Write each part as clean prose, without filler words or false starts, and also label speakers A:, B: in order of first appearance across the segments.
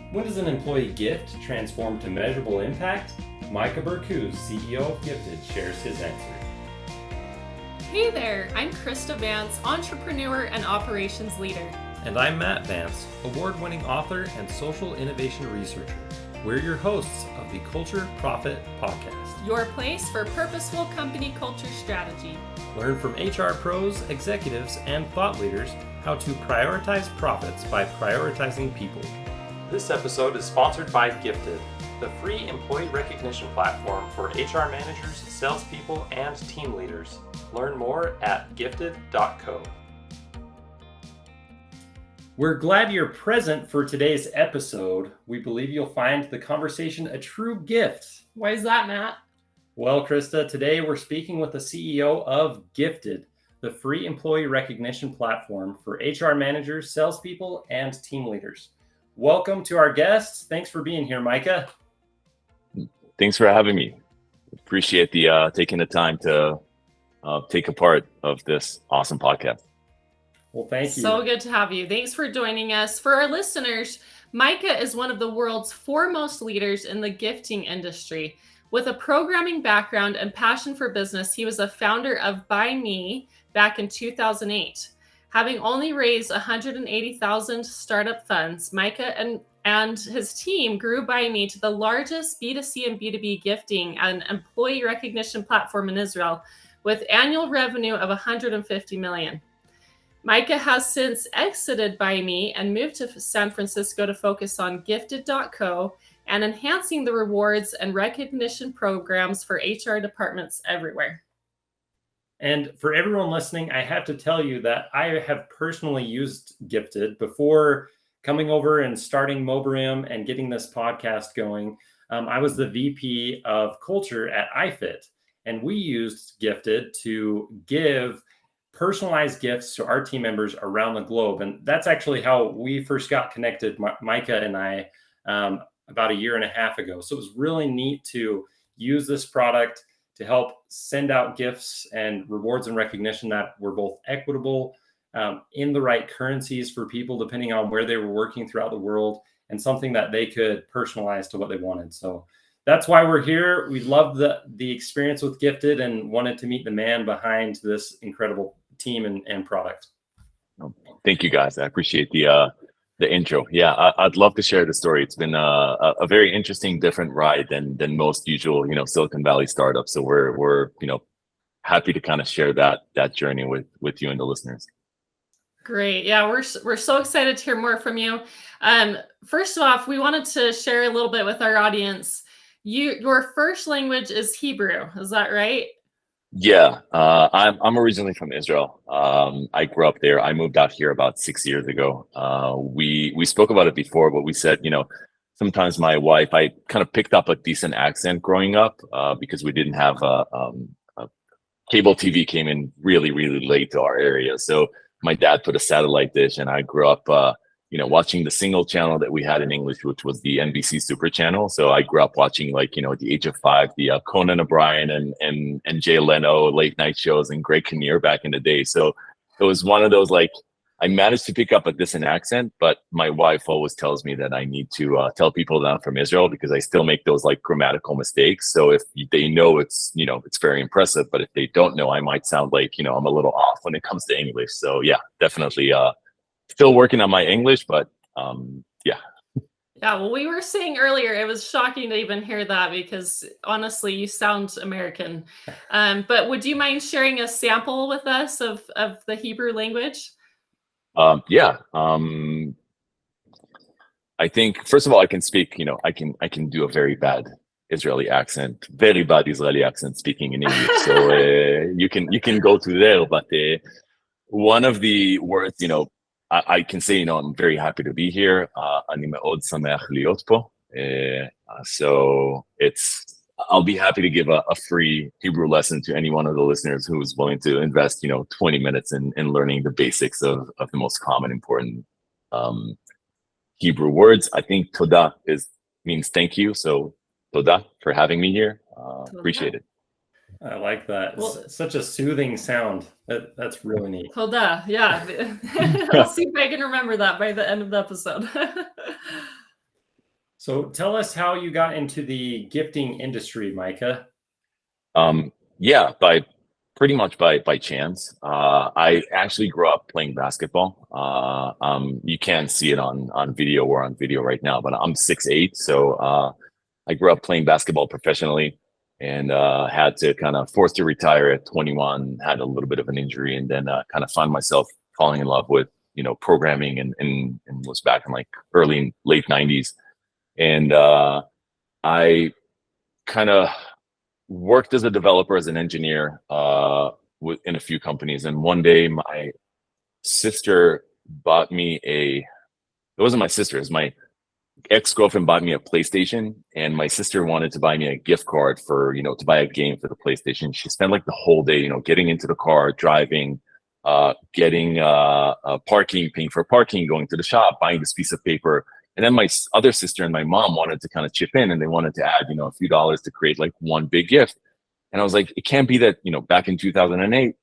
A: When does an employee gift transform to measurable impact? Micah, CEO of Gifted, shares his answer.
B: Hey there, I'm Krista Vance, entrepreneur and operations leader.
A: And I'm Matt Vance, award-winning author and social innovation researcher. We're your hosts of the Culture Profit Podcast.
B: Your place for purposeful company culture strategy.
A: Learn from HR pros, executives, and thought leaders how to prioritize profits by prioritizing people. This episode is sponsored by Gifted, the free employee recognition platform for HR managers, salespeople, and team leaders. Learn more at gifted.co. We're glad you're present for today's episode. We believe you'll find the conversation a true gift.
B: Why is that, Matt?
A: Well, Krista, today we're speaking with the CEO of Gifted, the free employee recognition platform for HR managers, salespeople, and team leaders. Welcome to our guests. Thanks for being here, Micah.
C: Thanks for having me. Appreciate the taking the time to take a part of this awesome podcast.
A: Well, thank you.
B: So good to have you. Thanks for joining us. For our listeners, Micah is one of the world's foremost leaders in the gifting industry. With a programming background and passion for business, he was a founder of By Me back in 2008. Having only raised $180,000 startup funds, Micah and his team grew By Me to the largest B2C and B2B gifting and employee recognition platform in Israel, with annual revenue of $150 million. Micah has since exited By Me and moved to San Francisco to focus on Gifted.co and enhancing the rewards and recognition programs for HR departments everywhere.
A: And for everyone listening, I have to tell you that I have personally used Gifted before coming over and starting Mobrim and getting this podcast going. I was the VP of culture at iFit, and we used Gifted to give personalized gifts to our team members around the globe. And that's actually how we first got connected, Micah and I, about a year and a half ago. So it was really neat to use this product to help send out gifts and rewards and recognition that were both equitable, in the right currencies for people, depending on where they were working throughout the world, and something that they could personalize to what they wanted. So that's why we're here. We loved the experience with Gifted and wanted to meet the man behind this incredible team and product.
C: Thank you, guys. I appreciate the intro. Yeah, I'd love to share the story. It's been a very interesting, different ride than most usual, Silicon Valley startups. So we're happy to kind of share that journey with you and the listeners.
B: Great. Yeah, we're so excited to hear more from you. First off, we wanted to share a little bit with our audience. Your first language is Hebrew. Is that right?
C: Yeah, I'm originally from Israel. I grew up there. I moved out here about 6 years ago. We spoke about it before, but we said, sometimes my wife, I kind of picked up a decent accent growing up because we didn't have cable TV came in really, really late to our area. So my dad put a satellite dish, and I grew up, watching the single channel that we had in English, which was the NBC Super Channel. So I grew up watching, at the age of 5, the Conan O'Brien and Jay Leno late night shows and Greg Kinnear back in the day. So it was one of those, I managed to pick up a decent accent, but my wife always tells me that I need to tell people that I'm from Israel because I still make those grammatical mistakes. So if they know it's very impressive, but if they don't know, I might sound like, I'm a little off when it comes to English. So yeah, definitely still working on my English, but yeah.
B: Yeah, well, we were saying earlier, it was shocking to even hear that because honestly, you sound American. But would you mind sharing a sample with us of the Hebrew language?
C: Yeah. I think first of all, I can speak, I can do a very bad Israeli accent, very bad Israeli accent speaking in English. So you can go to there, but one of the words, I can say, I'm very happy to be here. אני מאוד שמח להיות פה. So I'll be happy to give a free Hebrew lesson to any one of the listeners who is willing to invest, 20 minutes in learning the basics of the most common important Hebrew words. I think toda means thank you. So toda for having me here. Appreciate it.
A: I like that. Well, it's such a soothing sound. That's really neat.
B: Toda, yeah. I'll see if I can remember that by the end of the episode.
A: So tell us how you got into the gifting industry, Micah.
C: Yeah, by pretty much by chance. I actually grew up playing basketball. You can't see it on video or on video right now, but I'm 6'8", so I grew up playing basketball professionally, and had to kind of forced to retire at 21. Had a little bit of an injury, and then kind of found myself falling in love with programming, and was back in like early late 90s, and I kind of worked as a developer, as an engineer, in a few companies. And one day, my sister bought me it wasn't my sister, it was my ex-girlfriend bought me a PlayStation, and my sister wanted to buy me a gift card for, to buy a game for the PlayStation. She spent like the whole day, getting into the car, driving, getting parking, paying for parking, going to the shop, buying this piece of paper. And then my other sister and my mom wanted to kind of chip in, and they wanted to add, a few dollars to create like one big gift. And I was like, it can't be that, back in 2008,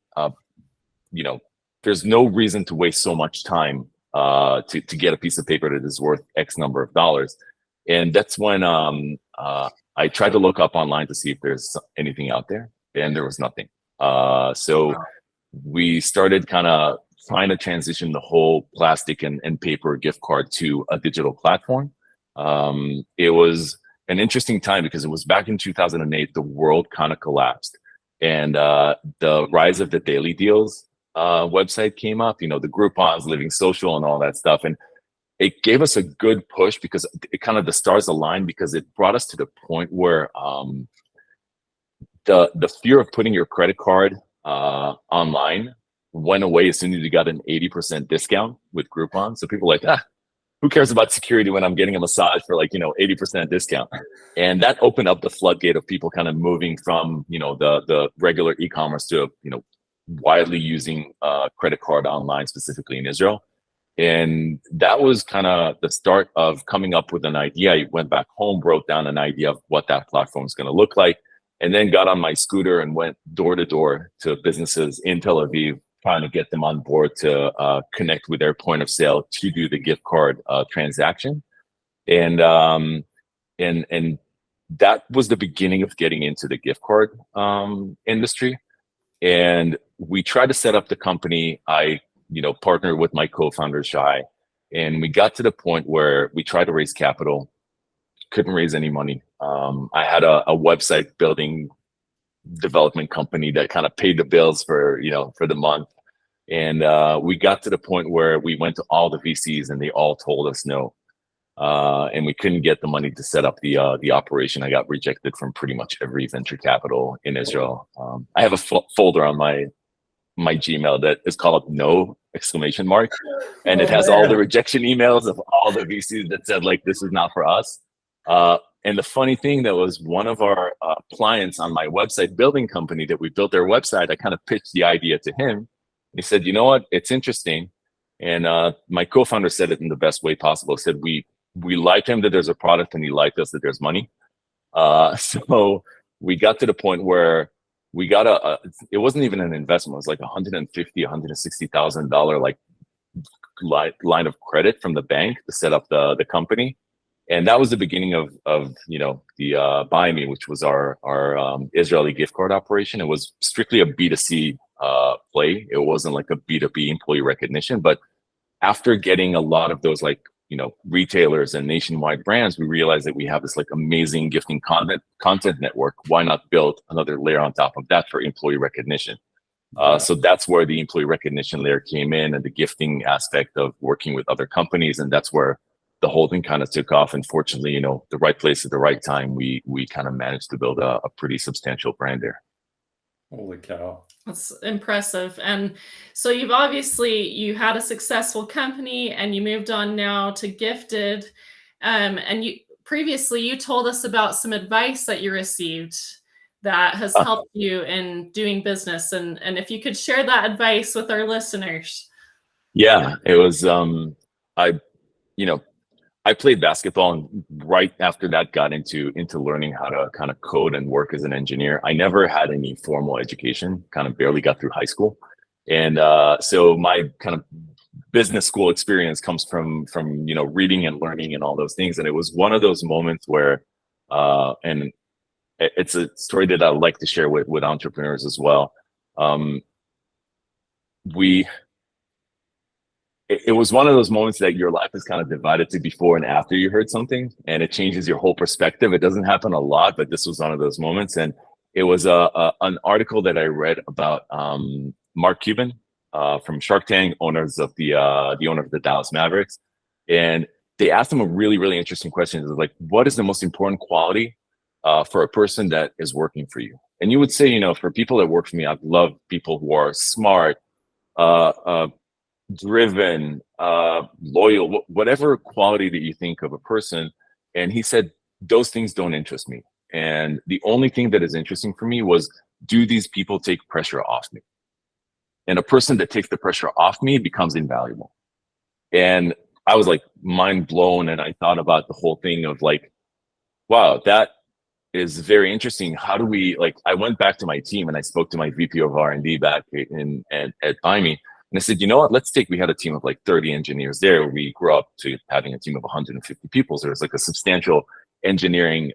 C: there's no reason to waste so much time to get a piece of paper that is worth X number of dollars. And that's when I tried to look up online to see if there's anything out there, and there was nothing. So we started kind of trying to transition the whole plastic and paper gift card to a digital platform. It was an interesting time because it was back in 2008, the world kind of collapsed, and the rise of the daily deals website came up, the Groupons, Living Social, and all that stuff. And it gave us a good push because it kind of the stars aligned, because it brought us to the point where the fear of putting your credit card online went away as soon as you got an 80% discount with Groupon. So people were like, who cares about security when I'm getting a massage for 80% discount? And that opened up the floodgate of people kind of moving from, the regular e-commerce to, widely using credit card online, specifically in Israel. And that was kind of the start of coming up with an idea. I went back home, wrote down an idea of what that platform is going to look like, and then got on my scooter and went door to door to businesses in Tel Aviv, trying to get them on board to connect with their point of sale to do the gift card transaction. And that was the beginning of getting into the gift card industry. And we tried to set up the company. I, partnered with my co-founder, Shai, and we got to the point where we tried to raise capital, couldn't raise any money. I had a website building development company that kind of paid the bills for the month. And we got to the point where we went to all the VCs, and they all told us no. And we couldn't get the money to set up the operation. I got rejected from pretty much every venture capital in Israel. I have a folder on my Gmail that is called no ! And it has all the rejection emails of all the VCs that said this is not for us. And the funny thing, that was one of our clients on my website building company that we built their website. I kind of pitched the idea to him. He said, you know what, it's interesting. And my co-founder said it in the best way possible. He said, we like him that there's a product, and he liked us that there's money. So we got to the point where we got it wasn't even an investment. It was like $150,000, $160,000 line of credit from the bank to set up the company. And that was the beginning of the Buy Me, which was our Israeli gift card operation. It was strictly a B2C play. It wasn't like a B2B employee recognition. But after getting a lot of those retailers and nationwide brands, we realized that we have this amazing gifting content network. Why not build another layer on top of that for employee recognition? So that's where the employee recognition layer came in, and the gifting aspect of working with other companies. And that's where the whole thing kind of took off. And fortunately, the right place at the right time, we kind of managed to build a pretty substantial brand there.
A: Holy cow.
B: That's impressive. And so you had a successful company, and you moved on now to Gifted. And previously you told us about some advice that you received that has helped you in doing business. And if you could share that advice with our listeners.
C: Yeah, it was, I played basketball, and right after that got into learning how to kind of code and work as an engineer. I never had any formal education, kind of barely got through high school. And so my kind of business school experience comes from reading and learning and all those things. And it was one of those moments where and it's a story that I like to share with entrepreneurs as well. It was one of those moments that your life is kind of divided to before and after you heard something, and it changes your whole perspective. It doesn't happen a lot, but this was one of those moments. And it was an article that I read about Mark Cuban from Shark Tank, the owner of the Dallas Mavericks. And they asked him a really, really interesting question. It was like, what is the most important quality for a person that is working for you? And you would say, for people that work for me, I love people who are smart, driven, loyal, whatever quality that you think of a person. And he said, those things don't interest me. And the only thing that is interesting for me was, do these people take pressure off me? And a person that takes the pressure off me becomes invaluable. And I was like mind blown. And I thought about the whole thing of like, wow, that is very interesting. How do we, I went back to my team and I spoke to my VP of R&D back at Buy Me. And I said, you know what, we had a team of 30 engineers there. We grew up to having a team of 150 people. So there's a substantial engineering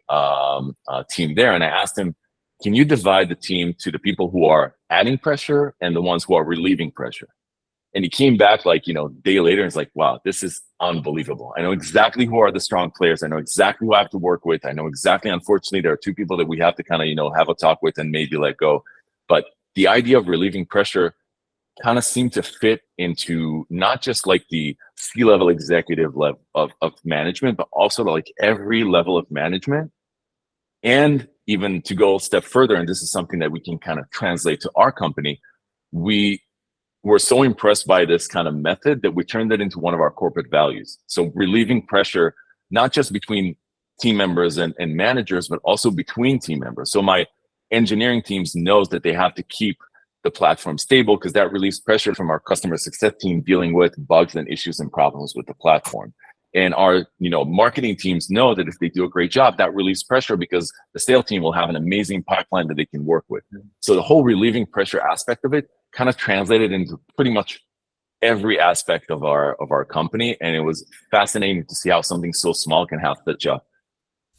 C: team there. And I asked him, can you divide the team to the people who are adding pressure and the ones who are relieving pressure? And he came back day later and it's like, wow, this is unbelievable. I know exactly who are the strong players. I know exactly who I have to work with. I know exactly, unfortunately, there are two people that we have to kind of, have a talk with and maybe let go. But the idea of relieving pressure kind of seemed to fit into not just the C-level executive level of management, but also every level of management. And even to go a step further, and this is something that we can kind of translate to our company, we were so impressed by this kind of method that we turned it into one of our corporate values. So relieving pressure, not just between team members and managers, but also between team members. So my engineering teams knows that they have to keep the platform stable because that relieves pressure from our customer success team dealing with bugs and issues and problems with the platform. And our marketing teams know that if they do a great job, that relieves pressure because the sales team will have an amazing pipeline that they can work with. So the whole relieving pressure aspect of it kind of translated into pretty much every aspect of our company. And it was fascinating to see how something so small can have such a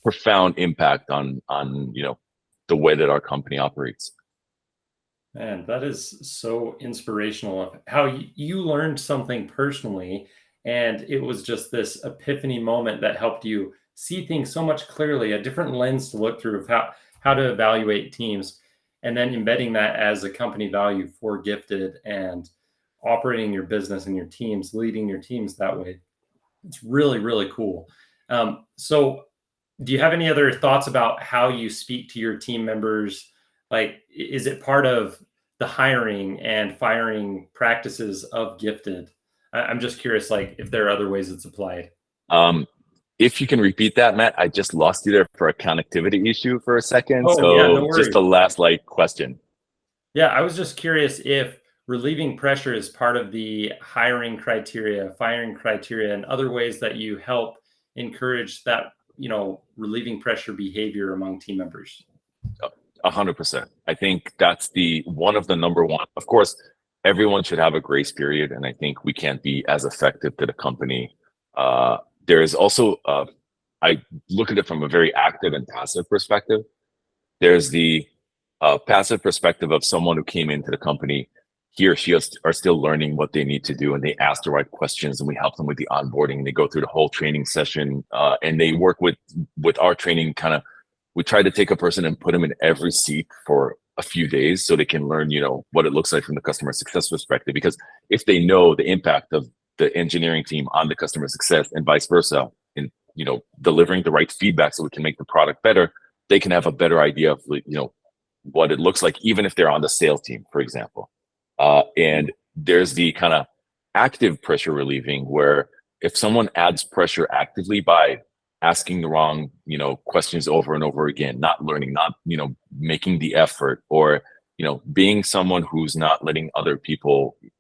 C: profound impact on the way that our company operates.
A: Man, that is so inspirational of how you learned something personally, and it was just this epiphany moment that helped you see things so much clearly, a different lens to look through of how to evaluate teams, and then embedding that as a company value for Gifted and operating your business and your teams, leading your teams that way. It's really, really cool. So do you have any other thoughts about how you speak to your team members? Is it part of the hiring and firing practices of Gifted? I'm just curious, if there are other ways it's applied.
C: If you can repeat that, Matt, I just lost you there for a connectivity issue for a second.
A: Oh,
C: so
A: yeah, no worries.
C: Just the last question.
A: Yeah, I was just curious if relieving pressure is part of the hiring criteria, firing criteria, and other ways that you help encourage that, relieving pressure behavior among team members.
C: 100%. I think that's one of the number one. Of course, everyone should have a grace period, and I think we can't be as effective to the company. There is also, I look at it from a very active and passive perspective. There's the passive perspective of someone who came into the company. He or she are still learning what they need to do, and they ask the right questions, and we help them with the onboarding. They go through the whole training session, and they work with our training kind of. We try to take a person and put them in every seat for a few days so they can learn, what it looks like from the customer success perspective. Because if they know the impact of the engineering team on the customer success and vice versa, in delivering the right feedback so we can make the product better, they can have a better idea of what it looks like, even if they're on the sales team, for example. And there's the kind of active pressure relieving where if someone adds pressure actively by asking the wrong, questions over and over again, not learning, not, making the effort, or, being someone who's not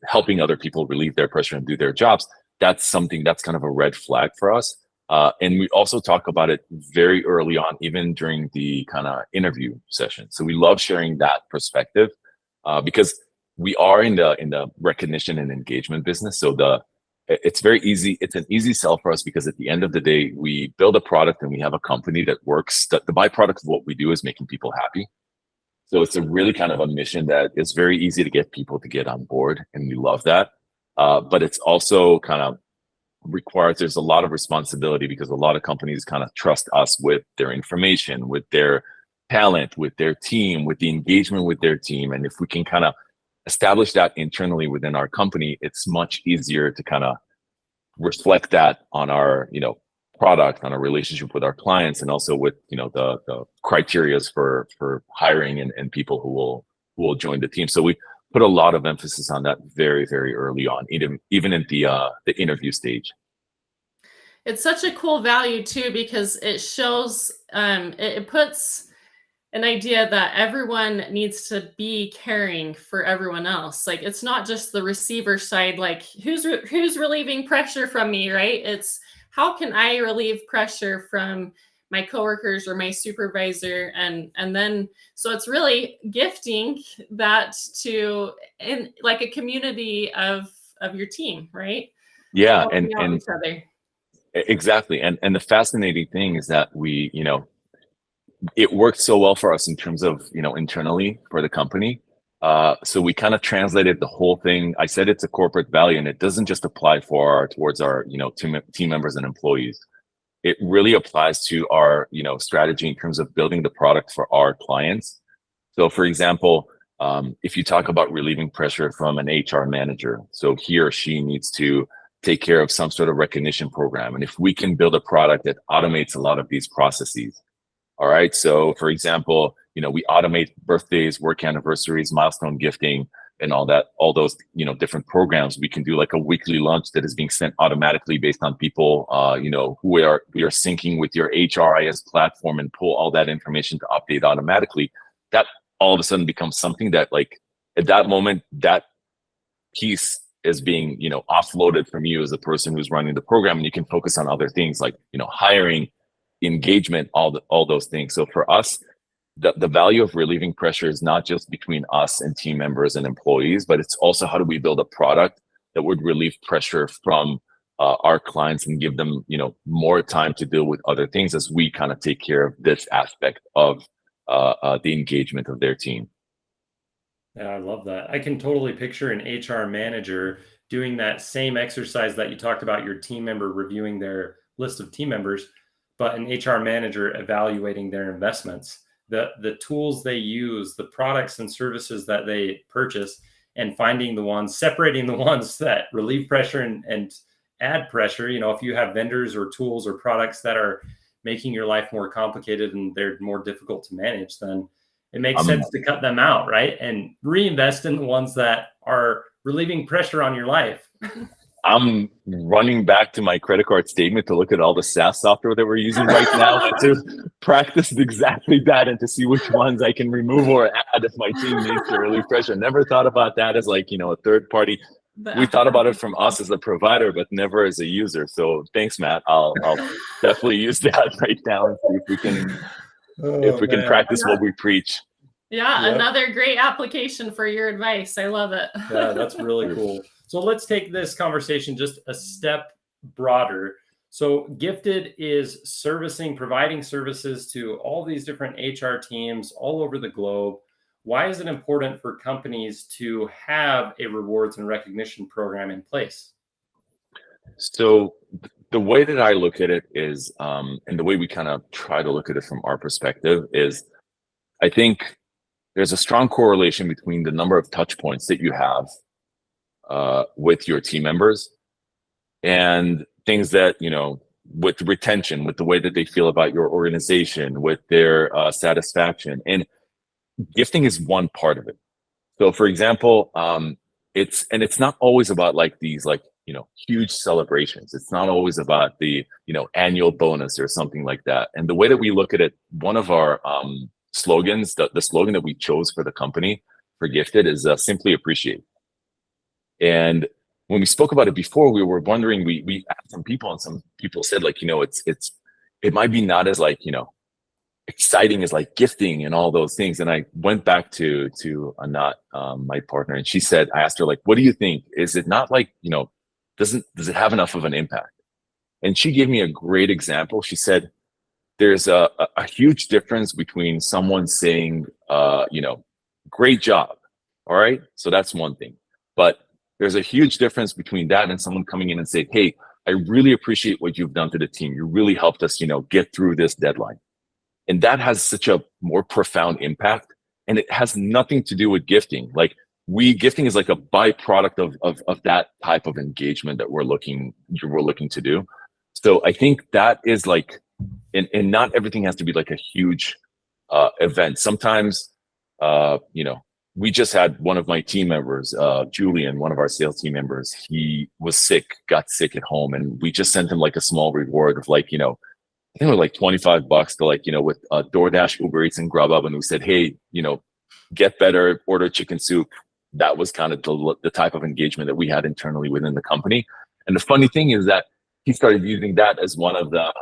C: helping other people relieve their pressure and do their jobs, that's something that's kind of a red flag for us. And we also talk about it very early on, even during the kind of interview session. So we love sharing that perspective because we are in the recognition and engagement business. So it's very easy. It's an easy sell for us because at the end of the day, we build a product and we have a company that works. The byproduct of what we do is making people happy. So it's a really kind of a mission that is very easy to get people to get on board, and we love that. But it's also kind of requires, there's a lot of responsibility because a lot of companies kind of trust us with their information, with their talent, with their team, with the engagement with their team. And if we can kind of establish that internally within our company, it's much easier to kind of reflect that on our, product, on our relationship with our clients, and also with, the criterias for hiring and people who will join the team. So we put a lot of emphasis on that very, very early on, even in the interview stage.
B: It's such a cool value too, because it shows, it puts an idea that everyone needs to be caring for everyone else. Like, it's not just the receiver side, like who's relieving pressure from me, right? It's how can I relieve pressure from my coworkers or my supervisor, and then so it's really gifting that to in like a community of your team, right?
C: Yeah,
B: Helping out
C: and
B: each other.
C: exactly. And the fascinating thing is that we, it worked so well for us in terms of, internally for the company. So we kind of translated the whole thing. I said it's a corporate value, and it doesn't just apply towards our, team members and employees. It really applies to our, strategy in terms of building the product for our clients. So for example, if you talk about relieving pressure from an HR manager, so he or she needs to take care of some sort of recognition program. And if we can build a product that automates a lot of these processes, all right. So for example, we automate birthdays, work anniversaries, milestone gifting, and all those, different programs. We can do like a weekly lunch that is being sent automatically based on people, who we are syncing with your HRIS platform and pull all that information to update automatically. That all of a sudden becomes something that, like, at that moment, that piece is being, offloaded from you as the person who's running the program, and you can focus on other things like, hiring, engagement, all those things. So for us, the value of relieving pressure is not just between us and team members and employees, but it's also how do we build a product that would relieve pressure from our clients and give them, more time to deal with other things as we kind of take care of this aspect of the engagement of their team.
A: Yeah, I love that. I can totally picture an HR manager doing that same exercise that you talked about, your team member reviewing their list of team members, but an HR manager evaluating their investments, the tools they use, the products and services that they purchase, and finding the ones, separating the ones that relieve pressure and add pressure. If you have vendors or tools or products that are making your life more complicated and they're more difficult to manage, then it makes sense to cut them out, right? And reinvest in the ones that are relieving pressure on your life.
C: I'm running back to my credit card statement to look at all the SaaS software that we're using right now and to practice exactly that and to see which ones I can remove or add if my team needs to relieve pressure. Never thought about that as like, a third party. We thought about it from us as a provider, but never as a user. So thanks, Matt. I'll definitely use that right now and see if we can practice what we preach.
B: Yeah, yep. Another great application for your advice. I love it.
A: Yeah, that's really cool. So let's take this conversation just a step broader. So Gifted is providing services to all these different HR teams all over the globe. Why is it important for companies to have a rewards and recognition program in place?
C: So the way that I look at it is, and the way we kind of try to look at it from our perspective is, I think there's a strong correlation between the number of touch points that you have with your team members and things that, with retention, with the way that they feel about your organization, with their satisfaction. And gifting is one part of it. So for example, it's not always about like these huge celebrations. It's not always about the, annual bonus or something like that. And the way that we look at it, one of our slogans, the slogan that we chose for the company for Gifted is simply appreciate. And when we spoke about it before, we were wondering, we asked some people, and some people said like, it might be not as like, exciting as like gifting and all those things. And I went back to Anat, my partner, and she said, I asked her like, what do you think? Is it not like, does it have enough of an impact? And she gave me a great example. She said, there's a huge difference between someone saying, great job. All right. So that's one thing. But there's a huge difference between that and someone coming in and saying, hey, I really appreciate what you've done to the team. You really helped us, get through this deadline. And that has such a more profound impact. And it has nothing to do with gifting. Like gifting is like a byproduct of that type of engagement that we're looking to do. So I think that is like, and not everything has to be like a huge event. Sometimes, we just had one of my team members, Julian, one of our sales team members, he got sick at home, and we just sent him like a small reward of like, I think it was like $25 to like, with DoorDash, Uber Eats, and Grubhub. And we said, hey, get better, order chicken soup. That was kind of the type of engagement that we had internally within the company. And the funny thing is that he started using that as one of the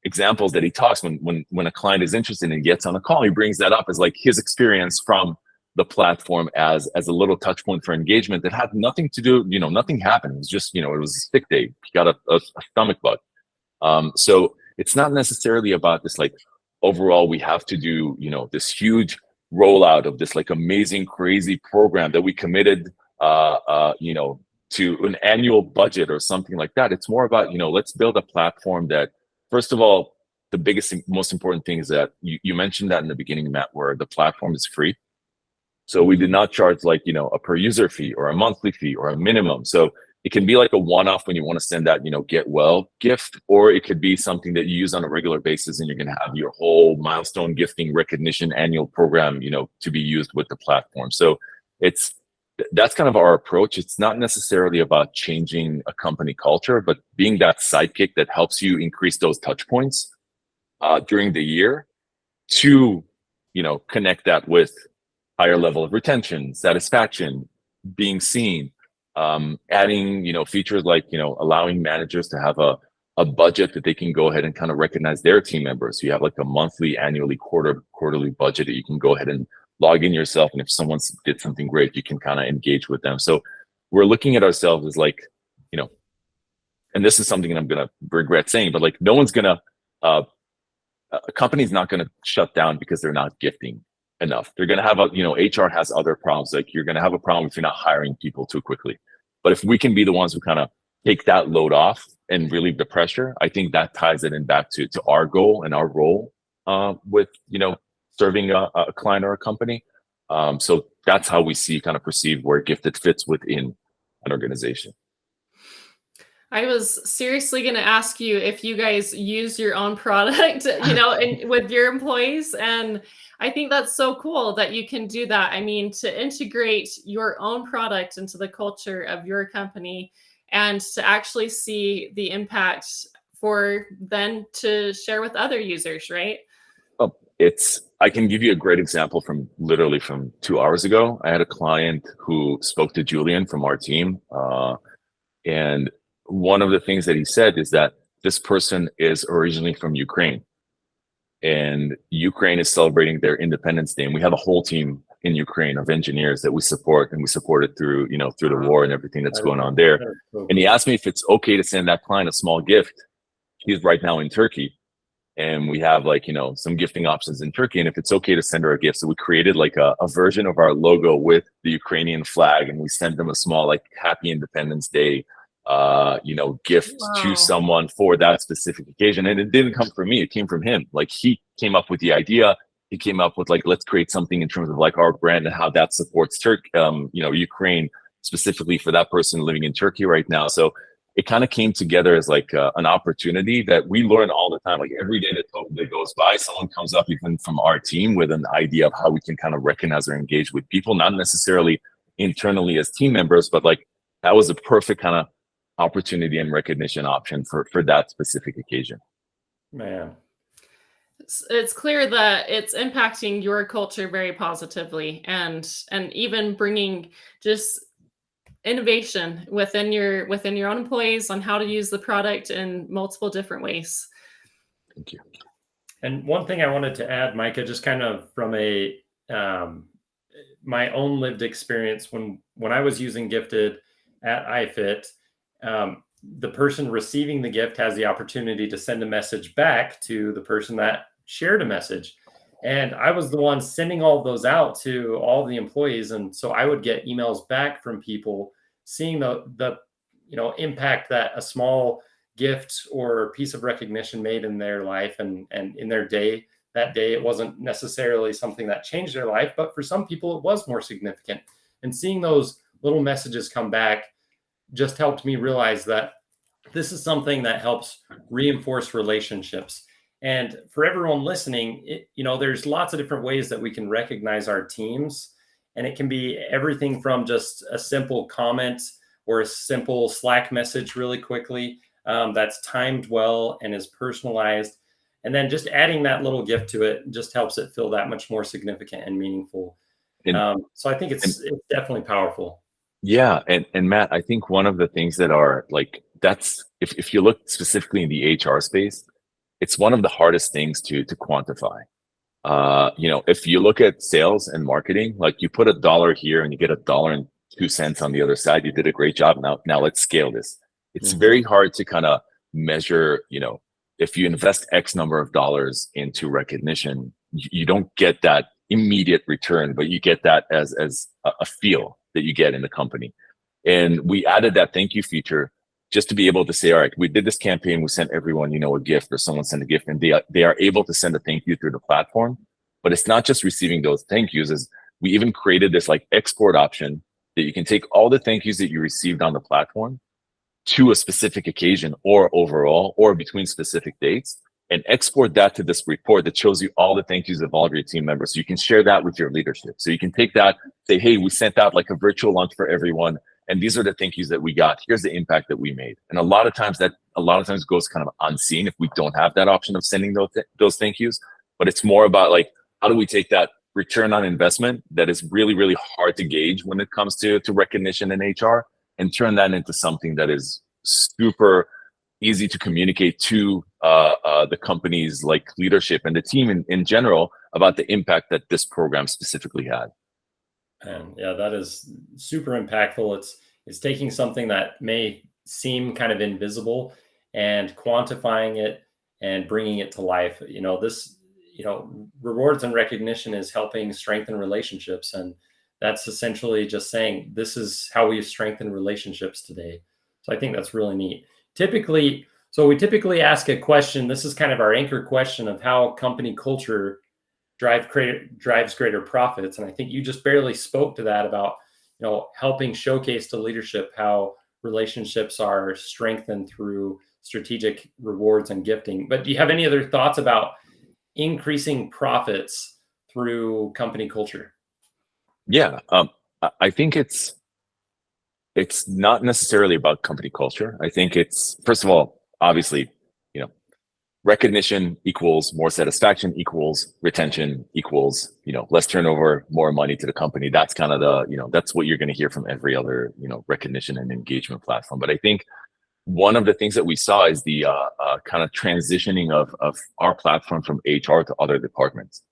C: examples that he talks when a client is interested and gets on a call. He brings that up as like his experience from the platform as a little touch point for engagement that had nothing to do, nothing happened. It was just, it was a sick day. He got a stomach bug. So it's not necessarily about this like overall we have to do, this huge rollout of this like amazing, crazy program that we committed, to an annual budget or something like that. It's more about, let's build a platform that, first of all, the biggest, most important thing is that you mentioned that in the beginning, Matt, where the platform is free. So we did not charge like, a per user fee or a monthly fee or a minimum. So it can be like a one-off when you want to send that, get well gift, or it could be something that you use on a regular basis and you're going to have your whole milestone gifting recognition annual program, to be used with the platform. So that's kind of our approach. It's not necessarily about changing a company culture, but being that sidekick that helps you increase those touch points during the year to, connect that with higher level of retention, satisfaction, being seen, adding, features like, allowing managers to have a budget that they can go ahead and kind of recognize their team members. So you have like a monthly, annually, quarterly budget that you can go ahead and log in yourself, and if someone did something great, you can kind of engage with them. So we're looking at ourselves as like, and this is something that I'm gonna regret saying, but like no one's gonna, a company's not gonna shut down because they're not gifting enough. They're gonna have HR has other problems. Like you're gonna have a problem if you're not hiring people too quickly. But if we can be the ones who kind of take that load off and relieve the pressure, I think that ties it in back to our goal and our role with, serving a client or a company. So that's how we perceive where Gifted fits within an organization.
B: I was seriously going to ask you if you guys use your own product, and with your employees. And I think that's so cool that you can do that. I mean, to integrate your own product into the culture of your company and to actually see the impact for then to share with other users, right?
C: I can give you a great example from 2 hours ago. I had a client who spoke to Julian from our team. And one of the things that he said is that this person is originally from Ukraine, and Ukraine is celebrating their Independence Day. And we have a whole team in Ukraine of engineers that we support, and we support it through the war and everything that's going on there. And he asked me if it's okay to send that client a small gift. He's right now in Turkey, and we have some gifting options in Turkey, and if it's okay to send her a gift. So we created like a version of our logo with the Ukrainian flag, and we sent them a small Happy Independence Day gift to someone for that specific occasion. And it didn't come from me, it came from him. Like he came up with the idea. He came up with let's create something in terms of our brand and how that supports Ukraine, specifically for that person living in Turkey right now. So it kind of came together as an opportunity that we learn all the time. Every day that goes by, someone comes up even from our team with an idea of how we can kind of recognize or engage with people, not necessarily internally as team members, but that was a perfect kind of opportunity and recognition option for that specific occasion.
A: Man,
B: it's clear that it's impacting your culture very positively, and even bringing just innovation within your own employees on how to use the product in multiple different ways.
C: Thank you.
A: And one thing I wanted to add, Micah, just kind of from my own lived experience when I was using Gifted, at iFit, the person receiving the gift has the opportunity to send a message back to the person that shared a message. And I was the one sending all of those out to all the employees. And so I would get emails back from people seeing the impact that a small gift or piece of recognition made in their life and in their day. That day, it wasn't necessarily something that changed their life, but for some people, it was more significant. And seeing those little messages come back just helped me realize that this is something that helps reinforce relationships. And for everyone listening, there's lots of different ways that we can recognize our teams. And it can be everything from just a simple comment or a simple Slack message really quickly that's timed well and is personalized. And then just adding that little gift to it just helps it feel that much more significant and meaningful. So I think it's definitely powerful.
C: Yeah. And Matt, I think one of the things that are like, that's, if you look specifically in the HR space, it's one of the hardest things to quantify. If you look at sales and marketing, like you put $1 here and you get $1.02 on the other side, you did a great job. Now let's scale this. It's very hard to kind of measure, if you invest X number of dollars into recognition, you don't get that immediate return, but you get that as a feel that you get in the company. And we added that thank you feature just to be able to say, all right, we did this campaign, we sent everyone, a gift, or someone sent a gift, and they are able to send a thank you through the platform. But it's not just receiving those thank yous, is we even created this like export option that you can take all the thank yous that you received on the platform to a specific occasion or overall or between specific dates and export that to this report that shows you all the thank yous of all of your team members. So you can share that with your leadership. So you can take that, say, hey, we sent out like a virtual lunch for everyone, and these are the thank yous that we got. Here's the impact that we made. And a lot of times goes kind of unseen if we don't have that option of sending those thank yous. But it's more about like, how do we take that return on investment that is really, really hard to gauge when it comes to recognition in HR and turn that into something that is super easy to communicate to the company's like leadership and the team in general about the impact that this program specifically had.
A: And yeah, that is super impactful. It's taking something that may seem kind of invisible and quantifying it and bringing it to life. Rewards and recognition is helping strengthen relationships. And that's essentially just saying, this is how we strengthen relationships today. So I think that's really neat. We typically ask a question. This is kind of our anchor question of how company culture drives greater profits. And I think you just barely spoke to that about, helping showcase to leadership how relationships are strengthened through strategic rewards and gifting. But do you have any other thoughts about increasing profits through company culture?
C: Yeah, I think it's not necessarily about company culture. I think it's, first of all, obviously, recognition equals more satisfaction equals retention equals, less turnover, more money to the company. That's kind of that's what you're going to hear from every other, recognition and engagement platform. But I think one of the things that we saw is the kind of transitioning of our platform from HR to other departments.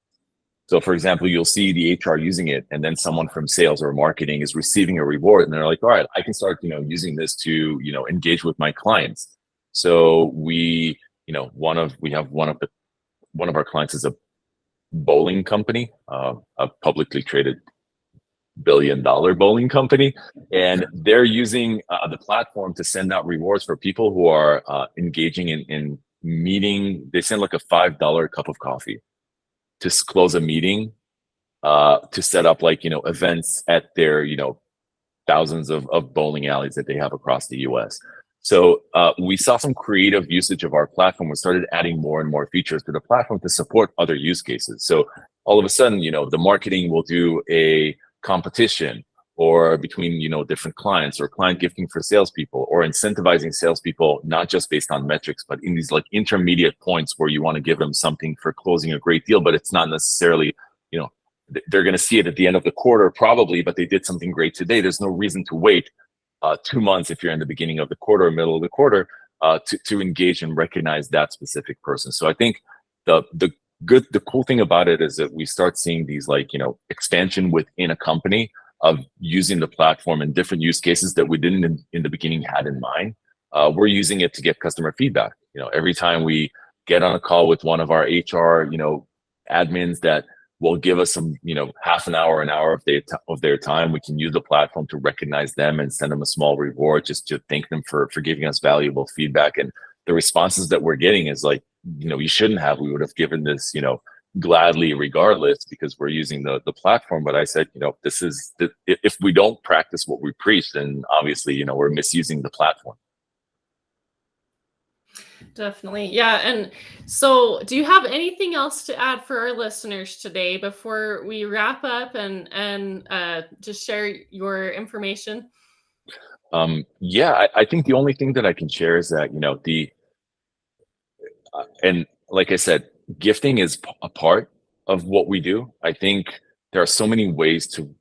C: So for example, you'll see the HR using it, and then someone from sales or marketing is receiving a reward, and they're like, all right, I can start, using this to, engage with my clients. So we have one of our clients is a bowling company, a publicly traded billion-dollar bowling company, and they're using the platform to send out rewards for people who are engaging in meeting. They send like a $5 cup of coffee to close a meeting, to set up like, events at their, thousands of bowling alleys that they have across the US. So we saw some creative usage of our platform. We started adding more and more features to the platform to support other use cases. So all of a sudden, the marketing will do a competition or between, different clients, or client gifting for salespeople, or incentivizing salespeople, not just based on metrics, but in these like intermediate points where you want to give them something for closing a great deal, but it's not necessarily, they're going to see it at the end of the quarter probably, but they did something great today. There's no reason to wait 2 months if you're in the beginning of the quarter or middle of the quarter to engage and recognize that specific person. So I think the cool thing about it is that we start seeing these like, expansion within a company of using the platform in different use cases that we didn't in the beginning had in mind. We're using it to get customer feedback. Every time we get on a call with one of our HR, admins that will give us some, half an hour of their time, we can use the platform to recognize them and send them a small reward just to thank them for giving us valuable feedback. And the responses that we're getting is like, you shouldn't have. We would have given this, gladly regardless, because we're using the platform. But I said, if we don't practice what we preach, then obviously, we're misusing the platform.
B: Definitely. Yeah. And so do you have anything else to add for our listeners today before we wrap up and just share your information?
C: Yeah, I think the only thing that I can share is that, and like I said, gifting is a part of what we do. I think there are so many ways to,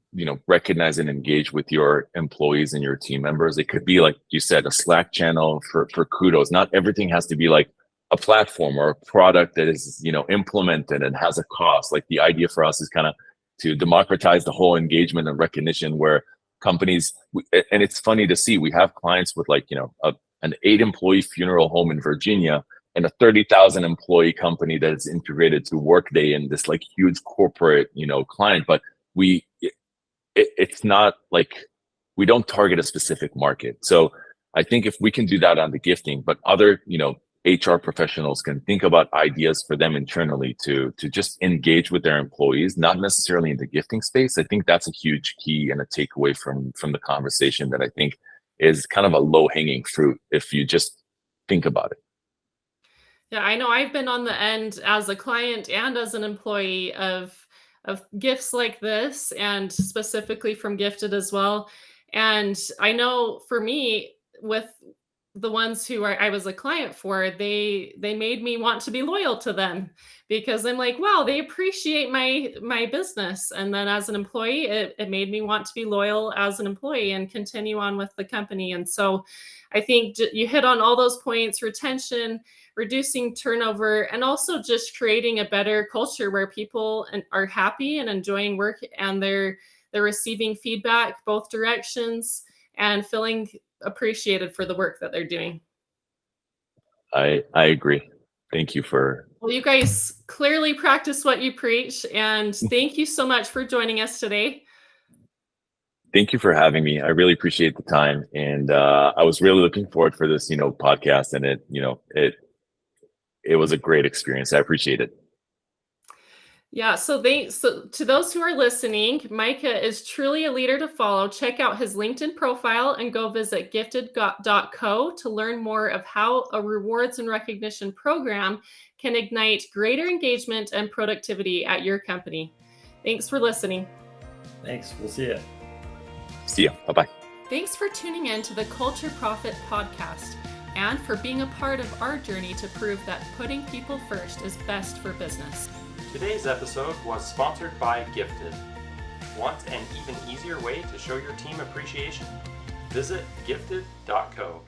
C: recognize and engage with your employees and your team members. It could be, like you said, a Slack channel for kudos. Not everything has to be like a platform or a product that is, implemented and has a cost. Like the idea for us is kind of to democratize the whole engagement and recognition where companies, and it's funny to see, we have clients with like, an 8-employee funeral home in Virginia and a 30,000 employee company that is integrated to Workday and this like huge corporate, client. But it's not like we don't target a specific market. So I think if we can do that on the gifting, but other, HR professionals can think about ideas for them internally to just engage with their employees, not necessarily in the gifting space. I think that's a huge key and a takeaway from the conversation that I think is kind of a low-hanging fruit if you just think about it.
B: Yeah, I know I've been on the end as a client and as an employee of gifts like this, and specifically from Gifted as well. And I know for me, with the ones who I was a client for, they made me want to be loyal to them, because I'm like, wow, they appreciate my business. And then as an employee, it made me want to be loyal as an employee and continue on with the company. And so I think you hit on all those points: retention, reducing turnover, and also just creating a better culture where people are happy and enjoying work, and they're receiving feedback both directions and feeling appreciated for the work that they're doing.
C: I agree. Thank you for.
B: Well, you guys clearly practice what you preach, and thank you so much for joining us today.
C: Thank you for having me. I really appreciate the time, and I was really looking forward for this, podcast, and it was a great experience. I appreciate it.
B: Yeah, so to those who are listening, Micah is truly a leader to follow. Check out his LinkedIn profile and go visit gifted.co to learn more of how a rewards and recognition program can ignite greater engagement and productivity at your company. Thanks for listening.
A: Thanks. We'll see you.
C: See ya. Bye-bye.
B: Thanks for tuning in to the Culture Profit podcast, and for being a part of our journey to prove that putting people first is best for business.
A: Today's episode was sponsored by Gifted. Want an even easier way to show your team appreciation? Visit gifted.co.